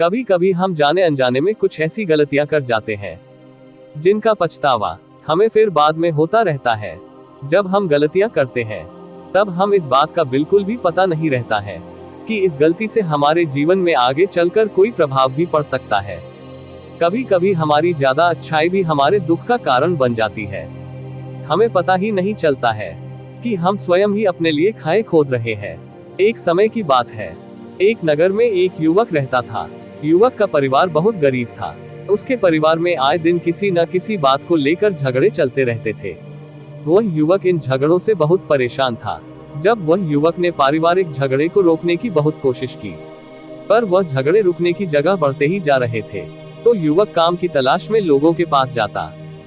कभी कभी हम जाने अनजाने में कुछ ऐसी गलतियां कर जाते हैं जिनका पछतावा हमें फिर बाद में होता रहता है। जब हम गलतियां करते हैं तब हम इस बात का बिल्कुल भी पता नहीं रहता है कि इस गलती से हमारे जीवन में आगे चलकर कोई प्रभाव भी पड़ सकता है। कभी कभी हमारी ज्यादा अच्छाई भी हमारे दुख का कारण बन जाती है। हमें पता ही नहीं चलता है कि हम स्वयं ही अपने लिए खाए खोद रहे हैं। एक समय की बात है, एक नगर में एक युवक रहता था। युवक का परिवार बहुत गरीब था। उसके परिवार में आए दिन किसी न किसी बात को लेकर झगड़े चलते रहते थे। वह युवक इन झगड़ों से बहुत परेशान था। जब वह युवक ने पारिवारिक झगड़े को रोकने की बहुत कोशिश की, पर वह झगड़े रुकने की जगह बढ़ते ही जा रहे थे, तो युवक काम की तलाश में लोगों के पास जाता।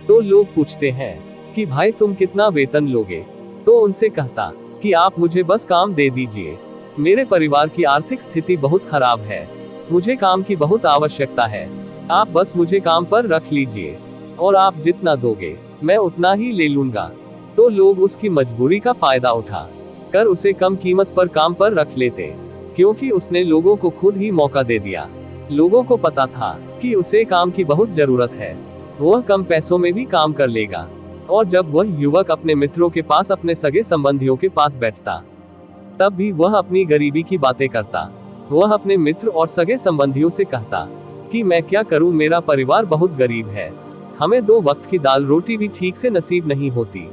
तो लोग पूछते हैं कि भाई तुम कितना वेतन लोगे? तो उनसे कहता कि आप मुझे बस काम दे दीजिए, मेरे परिवार की आर्थिक स्थिति बहुत खराब है, मुझे काम की बहुत आवश्यकता है, आप बस मुझे काम पर रख लीजिए और आप जितना दोगे मैं उतना ही ले लूंगा। तो लोग उसकी मजबूरी का फायदा उठा कर उसे कम कीमत पर काम पर रख लेते, क्योंकि उसने लोगों को खुद ही मौका दे दिया। लोगों को पता था कि उसे काम की बहुत जरूरत है, वह कम पैसों में भी काम कर लेगा। और जब वह युवक अपने मित्रों के पास, अपने सगे संबंधियों के पास बैठता, तब भी वह अपनी गरीबी की बातें करता। वह अपने मित्र और सगे संबंधियों से कहता कि मैं क्या करूं, मेरा परिवार बहुत गरीब है, हमें 2 वक्त की दाल रोटी भी ठीक से नसीब नहीं होती,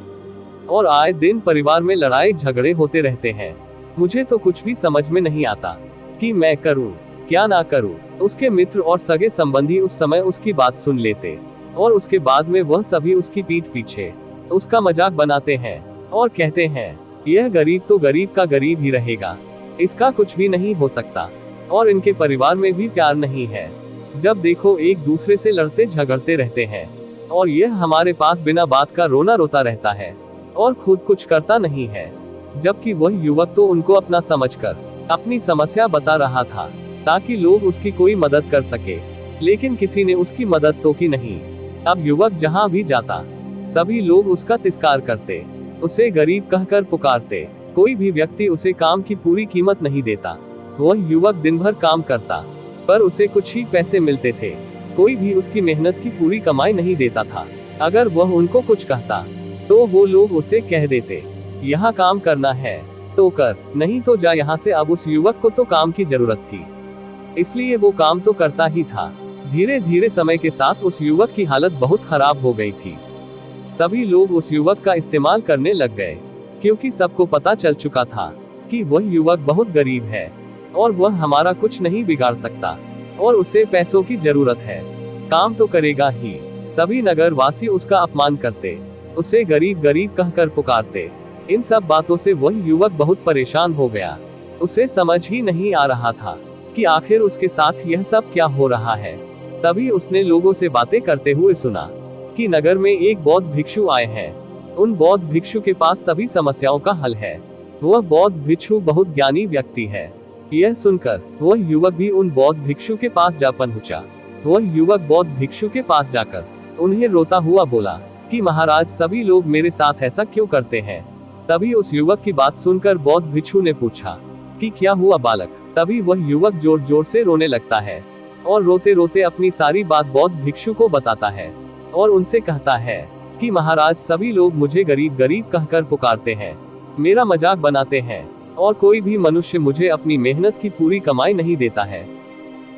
और आए दिन परिवार में लड़ाई झगड़े होते रहते हैं। मुझे तो कुछ भी समझ में नहीं आता कि मैं करूं क्या ना करूं। उसके मित्र और सगे संबंधी उस समय उसकी बात सुन लेते, और उसके बाद में वह सभी उसकी पीठ पीछे उसका मजाक बनाते हैं और कहते हैं यह गरीब तो गरीब का गरीब ही रहेगा, इसका कुछ भी नहीं हो सकता, और इनके परिवार में भी प्यार नहीं है। जब देखो एक दूसरे से लड़ते झगड़ते रहते हैं, और यह हमारे पास बिना बात का रोना रोता रहता है और खुद कुछ करता नहीं है। जबकि वह युवक तो उनको अपना समझकर अपनी समस्या बता रहा था ताकि लोग उसकी कोई मदद कर सके, लेकिन किसी ने उसकी मदद तो की नहीं। अब युवक जहां भी जाता सभी लोग उसका तिरस्कार करते, उसे गरीब कहकर पुकारते। कोई भी व्यक्ति उसे काम की पूरी कीमत नहीं देता। वह युवक दिन भर काम करता, पर उसे कुछ ही पैसे मिलते थे। कोई भी उसकी मेहनत की पूरी कमाई नहीं देता था। अगर वह उनको कुछ कहता तो वो लोग उसे कह देते यहाँ काम करना है तो कर, नहीं तो जा यहाँ से। अब उस युवक को तो काम की जरूरत थी, इसलिए वो काम तो करता ही था। धीरे धीरे समय के साथ उस युवक की हालत बहुत खराब हो गई थी। सभी लोग उस युवक का इस्तेमाल करने लग गए, क्योंकि सबको पता चल चुका था कि वह युवक बहुत गरीब है और वह हमारा कुछ नहीं बिगाड़ सकता, और उसे पैसों की जरूरत है, काम तो करेगा ही। सभी नगर वासी उसका अपमान करते, उसे गरीब गरीब कहकर पुकारते। इन सब बातों से वह युवक बहुत परेशान हो गया। उसे समझ ही नहीं आ रहा था कि आखिर उसके साथ यह सब क्या हो रहा है। तभी उसने लोगों से बातें करते हुए सुना कि नगर में एक बौद्ध भिक्षु आए हैं। उन बौद्ध भिक्षु के पास सभी समस्याओं का हल है। वह बौद्ध भिक्षु बहुत ज्ञानी व्यक्ति है। यह सुनकर वह युवक भी उन बौद्ध भिक्षु के पास जा पहुंचा। वह युवक बौद्ध भिक्षु के पास जाकर उन्हें रोता हुआ बोला कि महाराज, सभी लोग मेरे साथ ऐसा क्यों करते हैं। तभी उस युवक की बात सुनकर बौद्ध भिक्षु ने पूछा कि क्या हुआ बालक। तभी वह युवक जोर जोर से रोने लगता है और रोते रोते अपनी सारी बात बौद्ध भिक्षु को बताता है और उनसे कहता है कि महाराज, सभी लोग मुझे गरीब गरीब कहकर पुकारते हैं, मेरा मजाक बनाते हैं, और कोई भी मनुष्य मुझे अपनी मेहनत की पूरी कमाई नहीं देता है।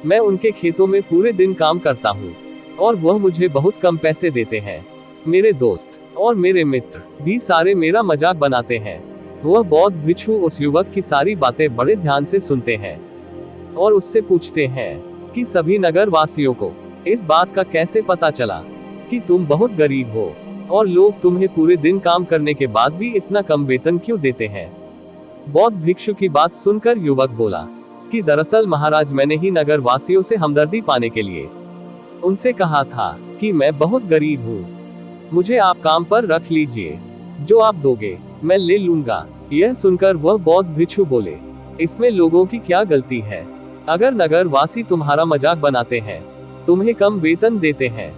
मैं उनके खेतों में पूरे दिन काम करता हूँ और वह मुझे बहुत कम पैसे देते हैं। मेरे दोस्त और मेरे मित्र भी सारे मेरा मजाक बनाते हैं। वह बौद्ध भिक्षु उस युवक की सारी बातें बड़े ध्यान से सुनते हैं और उससे पूछते हैं कि सभी नगर वासियों को इस बात का कैसे पता चला कि तुम बहुत गरीब हो और लोग तुम्हें पूरे दिन काम करने के बाद भी इतना कम वेतन क्यों देते हैं। बौद्ध भिक्षु की बात सुनकर युवक बोला कि दरअसल महाराज, मैंने ही नगर वासियों से हमदर्दी पाने के लिए उनसे कहा था कि मैं बहुत गरीब हूँ, मुझे आप काम पर रख लीजिए, जो आप दोगे मैं ले लूंगा। यह सुनकर वह बौद्ध भिक्षु बोले, इसमें लोगों की क्या गलती है। अगर नगर वासी तुम्हारा मजाक बनाते हैं, तुम्हें कम वेतन देते हैं,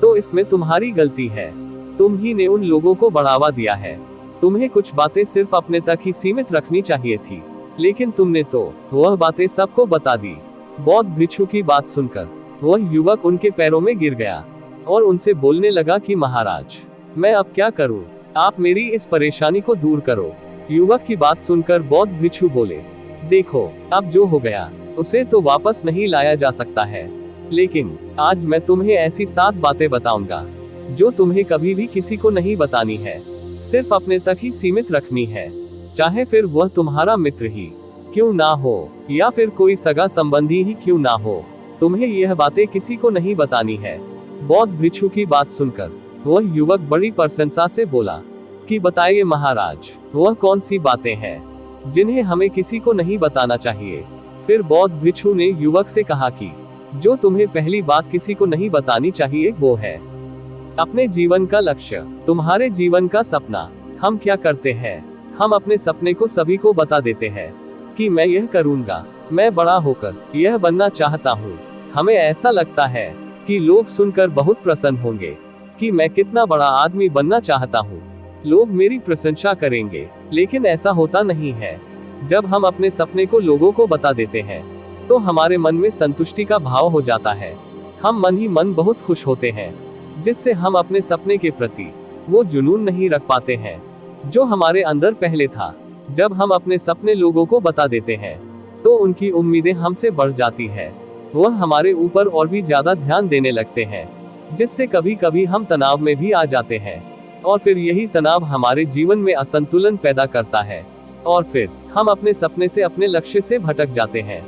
तो इसमें तुम्हारी गलती है। तुम ही ने उन लोगों को बढ़ावा दिया है। तुम्हें कुछ बातें सिर्फ अपने तक ही सीमित रखनी चाहिए थी, लेकिन तुमने तो वह बातें सबको बता दी। बौद्ध भिक्षु की बात सुनकर वह युवक उनके पैरों में गिर गया और उनसे बोलने लगा कि महाराज, मैं अब क्या करूं? आप मेरी इस परेशानी को दूर करो। युवक की बात सुनकर बौद्ध भिक्षु बोले, देखो, अब जो हो गया उसे तो वापस नहीं लाया जा सकता है, लेकिन आज मैं तुम्हें ऐसी 7 बातें बताऊंगा जो तुम्हें कभी भी किसी को नहीं बतानी है, सिर्फ अपने तक ही सीमित रखनी है, चाहे फिर वह तुम्हारा मित्र ही क्यों ना हो या फिर कोई सगा संबंधी ही क्यों ना हो, तुम्हें यह बातें किसी को नहीं बतानी है। बौद्ध भिक्षु की बात सुनकर वह युवक बड़ी प्रशंसा से बोला कि बताइए महाराज, वह कौन सी बातें हैं जिन्हें हमें किसी को नहीं बताना चाहिए। फिर बौद्ध भिक्षु ने युवक से कहा कि जो तुम्हें पहली बात किसी को नहीं बतानी चाहिए वो है अपने जीवन का लक्ष्य, तुम्हारे जीवन का सपना। हम क्या करते हैं, हम अपने सपने को सभी को बता देते हैं कि मैं यह करूंगा, मैं बड़ा होकर यह बनना चाहता हूँ। हमें ऐसा लगता है कि लोग सुनकर बहुत प्रसन्न होंगे कि मैं कितना बड़ा आदमी बनना चाहता हूँ, लोग मेरी प्रशंसा करेंगे, लेकिन ऐसा होता नहीं है। जब हम अपने सपने को लोगों को बता देते हैं तो हमारे मन में संतुष्टि का भाव हो जाता है, हम मन ही मन बहुत खुश होते हैं, जिससे हम अपने सपने के प्रति वो जुनून नहीं रख पाते हैं जो हमारे अंदर पहले था। जब हम अपने सपने लोगों को बता देते हैं तो उनकी उम्मीदें हमसे बढ़ जाती है, वह हमारे ऊपर और भी ज्यादा ध्यान देने लगते हैं, जिससे कभी कभी हम तनाव में भी आ जाते हैं, और फिर यही तनाव हमारे जीवन में असंतुलन पैदा करता है, और फिर हम अपने सपने से, अपने लक्ष्य से भटक जाते हैं।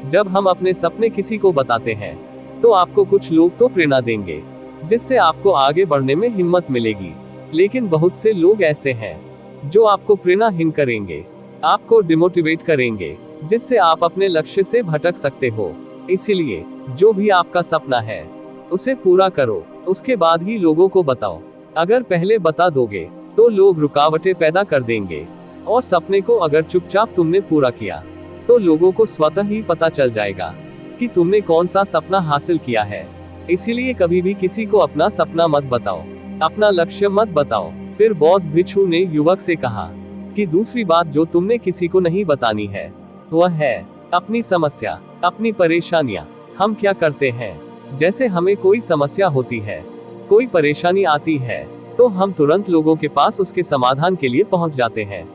जब हम अपने सपने किसी को बताते हैं तो आपको कुछ लोग तो प्रेरणा देंगे, जिससे आपको आगे बढ़ने में हिम्मत मिलेगी, लेकिन बहुत से लोग ऐसे हैं जो आपको प्रेरणाहीन करेंगे, आपको डिमोटिवेट करेंगे, जिससे आप अपने लक्ष्य से भटक सकते हो। इसीलिए जो भी आपका सपना है उसे पूरा करो, उसके बाद ही लोगों को बताओ। अगर पहले बता दोगे तो लोग रुकावटें पैदा कर देंगे, और सपने को अगर चुपचाप तुमने पूरा किया तो लोगों को स्वतः ही पता चल जाएगा कि तुमने कौन सा सपना हासिल किया है। इसीलिए कभी भी किसी को अपना सपना मत बताओ, अपना लक्ष्य मत बताओ। फिर बौद्ध भिक्षु ने युवक से कहा कि दूसरी बात जो तुमने किसी को नहीं बतानी है वह है अपनी समस्या, अपनी परेशानियां। हम क्या करते हैं, जैसे हमें कोई समस्या होती है, कोई परेशानी आती है, तो हम तुरंत लोगों के पास उसके समाधान के लिए पहुंच जाते हैं,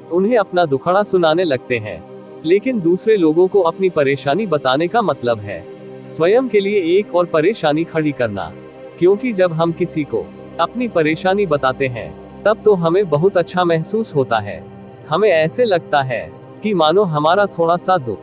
उन्हें अपना दुखड़ा सुनाने लगते हैं। लेकिन दूसरे लोगों को अपनी परेशानी बताने का मतलब है स्वयं के लिए एक और परेशानी खड़ी करना, क्योंकि जब हम किसी को अपनी परेशानी बताते हैं तब तो हमें बहुत अच्छा महसूस होता है, हमें ऐसे लगता है कि मानो हमारा थोड़ा सा दुख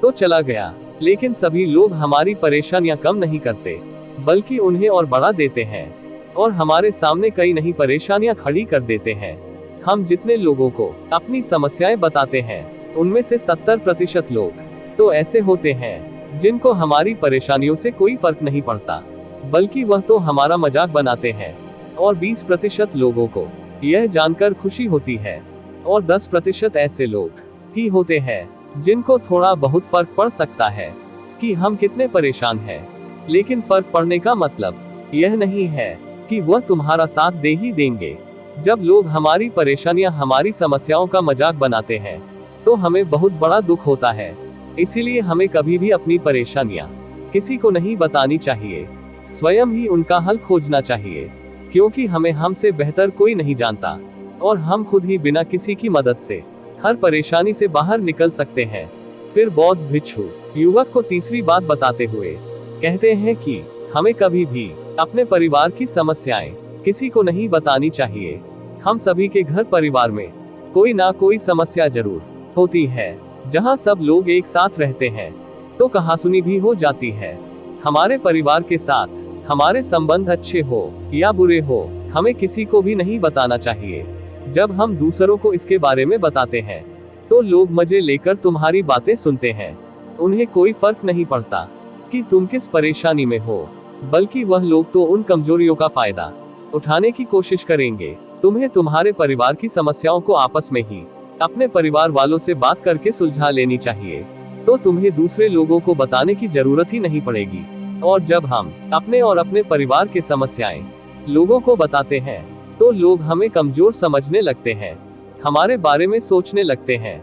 तो चला गया। लेकिन सभी लोग हमारी परेशानियां कम नहीं करते, बल्कि उन्हें और बढ़ा देते हैं, और हमारे सामने कई नई परेशानियां खड़ी कर देते हैं। हम जितने लोगों को अपनी समस्याएं बताते हैं उनमें से 70% लोग तो ऐसे होते हैं जिनको हमारी परेशानियों से कोई फर्क नहीं पड़ता, बल्कि वह तो हमारा मजाक बनाते हैं, और 20% लोगों को यह जानकर खुशी होती है, और 10% ऐसे लोग ही होते हैं जिनको थोड़ा बहुत फर्क पड़ सकता है कि हम कितने परेशान हैं। लेकिन फर्क पड़ने का मतलब यह नहीं है कि वह तुम्हारा साथ दे ही देंगे। जब लोग हमारी परेशानियां, हमारी समस्याओं का मजाक बनाते हैं तो हमें बहुत बड़ा दुख होता है। इसीलिए हमें कभी भी अपनी परेशानियां किसी को नहीं बतानी चाहिए, स्वयं ही उनका हल खोजना चाहिए, क्योंकि हमें हमसे बेहतर कोई नहीं जानता, और हम खुद ही बिना किसी की मदद से हर परेशानी से बाहर निकल सकते हैं। फिर बौद्ध भिक्षु युवक को तीसरी बात बताते हुए कहते हैं कि हमें कभी भी अपने परिवार की समस्याएं किसी को नहीं बतानी चाहिए। हम सभी के घर परिवार में कोई ना कोई समस्या जरूर होती है। जहां सब लोग एक साथ रहते हैं तो कहासुनी भी हो जाती है। हमारे परिवार के साथ हमारे संबंध अच्छे हो या बुरे हो, हमें किसी को भी नहीं बताना चाहिए। जब हम दूसरों को इसके बारे में बताते हैं तो लोग मजे लेकर तुम्हारी बातें सुनते हैं, उन्हें कोई फर्क नहीं पड़ता कि तुम किस परेशानी में हो, बल्कि वह लोग तो उन कमजोरियों का फायदा उठाने की कोशिश करेंगे। तुम्हें तुम्हारे परिवार की समस्याओं को आपस में ही अपने परिवार वालों से बात करके सुलझा लेनी चाहिए, तो तुम्हें दूसरे लोगों को बताने की जरूरत ही नहीं पड़ेगी। और जब हम अपने और अपने परिवार की समस्याएं लोगों को बताते हैं तो लोग हमें कमजोर समझने लगते हैं, हमारे बारे में सोचने लगते हैं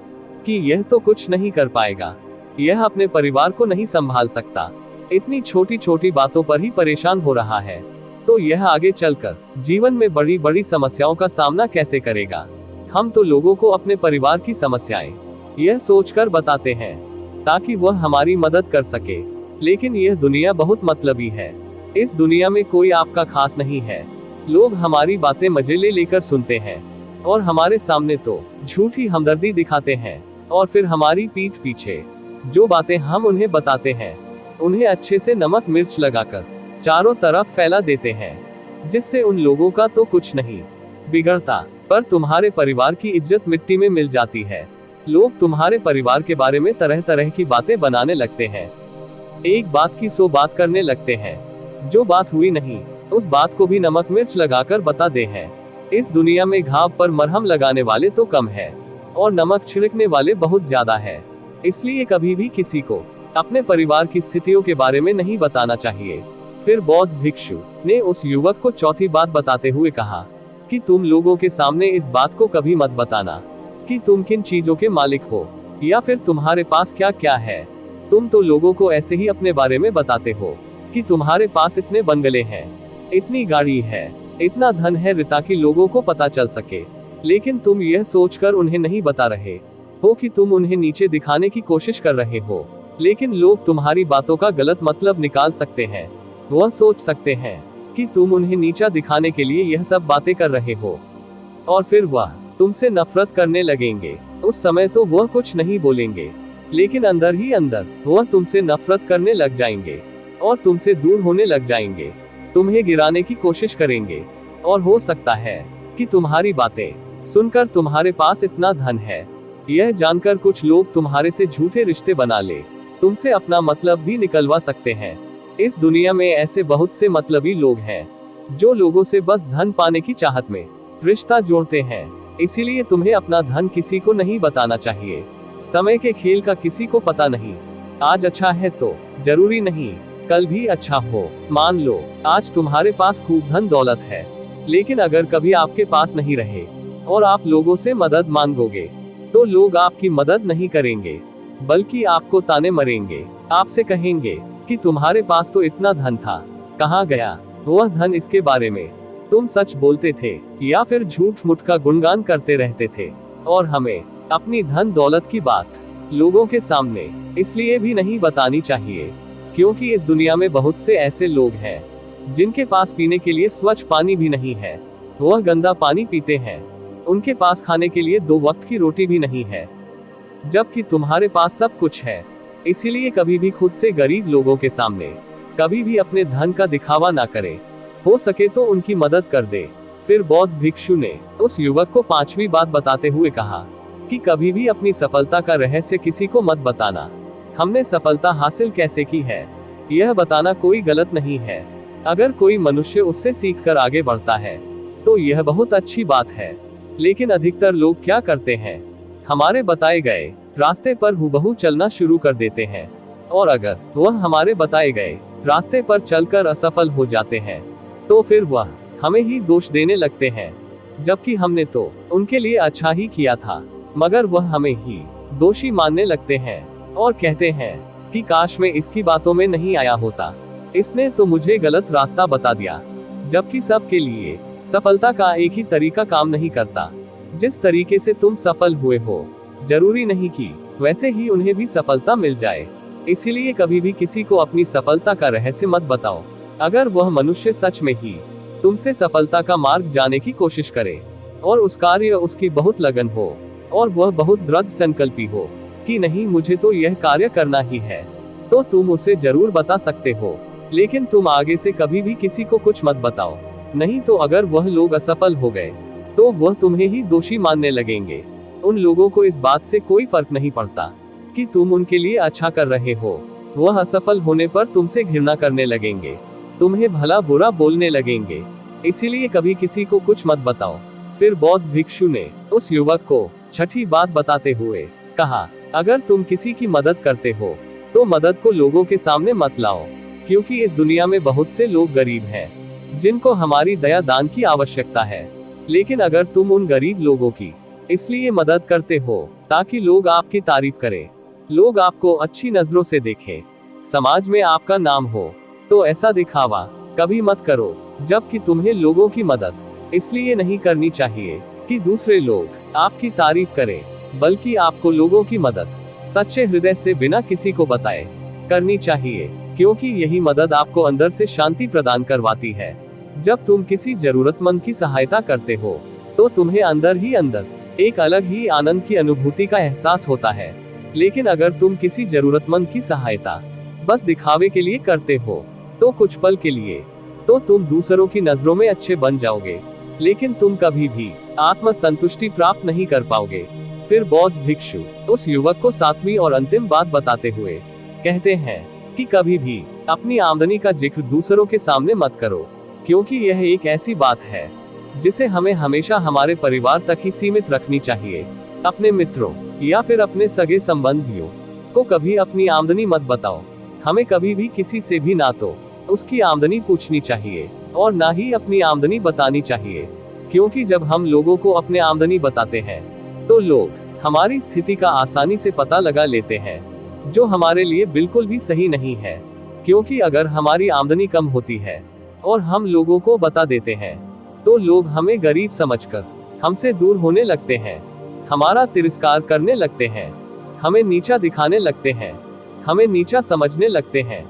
कि यह तो कुछ नहीं कर पाएगा, यह अपने परिवार को नहीं संभाल सकता, इतनी छोटी छोटी बातों पर ही परेशान हो रहा है, तो यह आगे चलकर जीवन में बड़ी बड़ी समस्याओं का सामना कैसे करेगा। हम तो लोगों को अपने परिवार की समस्याएं यह सोचकर बताते हैं ताकि वह हमारी मदद कर सके, लेकिन यह दुनिया बहुत मतलबी है। इस दुनिया में कोई आपका खास नहीं है। लोग हमारी बातें मजे ले लेकर सुनते हैं और हमारे सामने तो झूठी हमदर्दी दिखाते हैं, और फिर हमारी पीठ पीछे जो बातें हम उन्हें बताते हैं उन्हें अच्छे से नमक मिर्च लगाकर चारों तरफ फैला देते हैं, जिससे उन लोगों का तो कुछ नहीं बिगड़ता, पर तुम्हारे परिवार की इज्जत मिट्टी में मिल जाती है। लोग तुम्हारे परिवार के बारे में तरह तरह की बातें बनाने लगते हैं, एक बात की 100 बात करने लगते हैं, जो बात हुई नहीं उस बात को भी नमक मिर्च लगाकर बता दे हैं। इस दुनिया में घाव पर मरहम लगाने वाले तो कम है और नमक छिड़कने वाले बहुत ज्यादा है। इसलिए कभी भी किसी को अपने परिवार की स्थितियों के बारे में नहीं बताना चाहिए। फिर बौद्ध भिक्षु ने उस युवक को चौथी बात बताते हुए कहा कि तुम लोगों के सामने इस बात को कभी मत बताना कि तुम किन चीजों के मालिक हो या फिर तुम्हारे पास क्या क्या है। तुम तो लोगों को ऐसे ही अपने बारे में बताते हो कि तुम्हारे पास इतने बंगले हैं, इतनी गाड़ी है, इतना धन है, ताकि लोगों को पता चल सके। लेकिन तुम यह सोचकर उन्हें नहीं बता रहे हो कि तुम उन्हें नीचे दिखाने की कोशिश कर रहे हो। लेकिन लोग तुम्हारी बातों का गलत मतलब निकाल सकते हैं। वह सोच सकते हैं कि तुम उन्हें नीचा दिखाने के लिए यह सब बातें कर रहे हो, और फिर वह तुमसे नफरत करने लगेंगे। उस समय तो वह कुछ नहीं बोलेंगे, लेकिन अंदर ही अंदर वह तुमसे नफरत करने लग जाएंगे और तुमसे दूर होने लग जाएंगे, तुम्हें गिराने की कोशिश करेंगे। और हो सकता है कि तुम्हारी बातें सुनकर तुम्हारे पास इतना धन है यह जानकर कुछ लोग तुम्हारे से झूठे रिश्ते बना ले, तुमसे अपना मतलब भी निकलवा सकते हैं। इस दुनिया में ऐसे बहुत से मतलबी लोग हैं जो लोगों से बस धन पाने की चाहत में रिश्ता जोड़ते हैं। इसीलिए तुम्हें अपना धन किसी को नहीं बताना चाहिए। समय के खेल का किसी को पता नहीं। आज अच्छा है तो जरूरी नहीं कल भी अच्छा हो। मान लो आज तुम्हारे पास खूब धन दौलत है, लेकिन अगर कभी आपके पास नहीं रहे और आप लोगों से मदद मांगोगे तो लोग आपकी मदद नहीं करेंगे, बल्कि आपको ताने मरेंगे। आपसे कहेंगे कि तुम्हारे पास तो इतना धन था, कहाँ गया वह धन। इसके बारे में तुम सच बोलते थे या फिर झूठ मूठ का गुणगान करते रहते थे। और हमें अपनी धन दौलत की बात लोगों के सामने इसलिए भी नहीं बतानी चाहिए क्योंकि इस दुनिया में बहुत से ऐसे लोग हैं जिनके पास पीने के लिए स्वच्छ पानी भी नहीं है, वह गंदा पानी पीते हैं। उनके पास खाने के लिए 2 वक्त की रोटी भी नहीं है, जबकि तुम्हारे पास सब कुछ है। इसीलिए कभी भी खुद से गरीब लोगों के सामने कभी भी अपने धन का दिखावा ना करे, हो सके तो उनकी मदद कर दे। फिर बौद्ध भिक्षु ने उस युवक को 5वीं बात बताते हुए कहा कि कभी भी अपनी सफलता का रहस्य किसी को मत बताना। हमने सफलता हासिल कैसे की है यह बताना कोई गलत नहीं है। अगर कोई मनुष्य उससे सीखकर आगे बढ़ता है तो यह बहुत अच्छी बात है, लेकिन अधिकतर लोग क्या करते हैं, हमारे बताए गए रास्ते पर हूबहू चलना शुरू कर देते हैं, और अगर वह हमारे बताए गए रास्ते पर चलकर असफल हो जाते हैं तो फिर वह हमें ही दोष देने लगते हैं, जबकि हमने तो उनके लिए अच्छा ही किया था। मगर वह हमें ही दोषी मानने लगते हैं और कहते हैं कि काश मैं इसकी बातों में नहीं आया होता, इसने तो मुझे गलत रास्ता बता दिया। जबकि सबके लिए सफलता का एक ही तरीका काम नहीं करता। जिस तरीके से तुम सफल हुए हो जरूरी नहीं कि वैसे ही उन्हें भी सफलता मिल जाए। इसीलिए कभी भी किसी को अपनी सफलता का रहस्य मत बताओ। अगर वह मनुष्य सच में ही तुमसे सफलता का मार्ग जाने की कोशिश करे और उस कार्य उसकी बहुत लगन हो और वह बहुत दृढ़ संकल्पी हो कि नहीं मुझे तो यह कार्य करना ही है, तो तुम उसे जरूर बता सकते हो। लेकिन तुम आगे से कभी भी किसी को कुछ मत बताओ, नहीं तो अगर वह लोग असफल हो गए तो वह तुम्हें ही दोषी मानने लगेंगे। उन लोगों को इस बात से कोई फर्क नहीं पड़ता कि तुम उनके लिए अच्छा कर रहे हो। वह असफल होने पर तुमसे घृणा करने लगेंगे, तुम्हें भला बुरा बोलने लगेंगे। इसीलिए कभी किसी को कुछ मत बताओ। फिर बौद्ध भिक्षु ने उस युवक को 6ठी बात बताते हुए कहा, अगर तुम किसी की मदद करते हो तो मदद को लोगों के सामने मत लाओ, क्योंकि इस दुनिया में बहुत से लोग गरीब हैं जिनको हमारी दया दान की आवश्यकता है। लेकिन अगर तुम उन गरीब लोगों की इसलिए मदद करते हो ताकि लोग आपकी तारीफ करें लोग आपको अच्छी नजरों से देखें, समाज में आपका नाम हो, तो ऐसा दिखावा कभी मत करो। जबकि तुम्हें लोगों की मदद इसलिए नहीं करनी चाहिए कि दूसरे लोग आपकी तारीफ करें, बल्कि आपको लोगों की मदद सच्चे हृदय से बिना किसी को बताए करनी चाहिए, क्योंकि यही मदद आपको अंदर से शांति प्रदान करवाती है। जब तुम किसी जरूरतमंद की सहायता करते हो, तो तुम्हें अंदर ही अंदर एक अलग ही आनंद की अनुभूति का एहसास होता है। लेकिन अगर तुम किसी जरूरतमंद की सहायता बस दिखावे के लिए करते हो, तो कुछ पल के लिए तो तुम दूसरों की नजरों में अच्छे बन जाओगे, लेकिन तुम कभी भी आत्म संतुष्टि प्राप्त नहीं कर पाओगे। फिर बौद्ध भिक्षु उस युवक को सातवीं और अंतिम बात बताते हुए कहते हैं कि कभी भी अपनी आमदनी का जिक्र दूसरों के सामने मत करो, क्योंकि यह एक ऐसी बात है जिसे हमें हमेशा हमारे परिवार तक ही सीमित रखनी चाहिए। अपने मित्रों या फिर अपने सगे संबंधियों को कभी अपनी आमदनी मत बताओ। हमें कभी भी किसी से भी ना तो उसकी आमदनी पूछनी चाहिए और ना ही अपनी आमदनी बतानी चाहिए, क्योंकि जब हम लोगों को अपने आमदनी बताते हैं तो लोग हमारी स्थिति का आसानी से पता लगा लेते हैं, जो हमारे लिए बिल्कुल भी सही नहीं है। क्योंकि अगर हमारी आमदनी कम होती है और हम लोगों को बता देते हैं, तो लोग हमें गरीब समझकर हमसे दूर होने लगते हैं, हमारा तिरस्कार करने लगते हैं, हमें नीचा दिखाने लगते हैं, हमें नीचा समझने लगते हैं,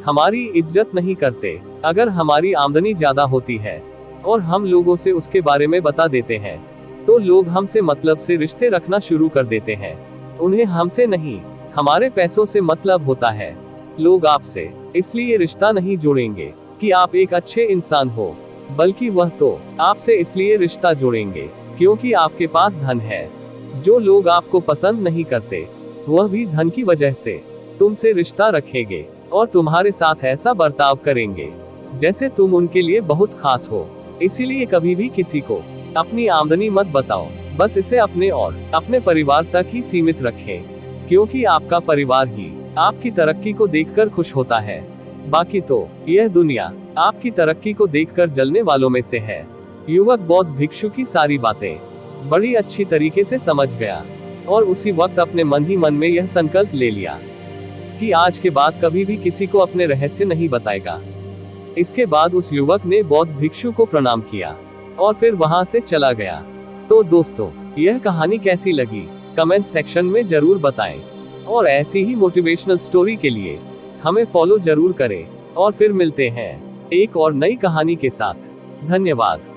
हमारी इज्जत नहीं करते। अगर हमारी आमदनी ज्यादा होती है और हम लोगों से उसके बारे में बता देते हैं, तो लोग हमसे मतलब से रिश्ते रखना शुरू कर देते हैं। उन्हें हमसे नहीं, हमारे पैसों से मतलब होता है। लोग आपसे इसलिए रिश्ता नहीं जोड़ेंगे कि आप एक अच्छे इंसान हो, बल्कि वह तो आपसे इसलिए रिश्ता जोड़ेंगे क्योंकि आपके पास धन है। जो लोग आपको पसंद नहीं करते, वह भी धन की वजह से तुमसे रिश्ता रखेंगे और तुम्हारे साथ ऐसा बर्ताव करेंगे जैसे तुम उनके लिए बहुत खास हो। इसीलिए कभी भी किसी को अपनी आमदनी मत बताओ, बस इसे अपने और अपने परिवार तक ही सीमित रखें, क्योंकि आपका परिवार ही आपकी तरक्की को देखकर खुश होता है। बाकी तो यह दुनिया आपकी तरक्की को देखकर जलने वालों में से है। युवक बौद्ध भिक्षु की सारी बातें बड़ी अच्छी तरीके से समझ गया और उसी वक्त अपने मन ही मन में यह संकल्प ले लिया कि आज के बाद कभी भी किसी को अपने रहस्य नहीं बताएगा। इसके बाद उस युवक ने बौद्ध भिक्षु को प्रणाम किया और फिर वहां से चला गया। तो दोस्तों, यह कहानी कैसी लगी कमेंट सेक्शन में जरूर बताएं और ऐसी ही मोटिवेशनल स्टोरी के लिए हमें फॉलो जरूर करें और फिर मिलते हैं एक और नई कहानी के साथ। धन्यवाद।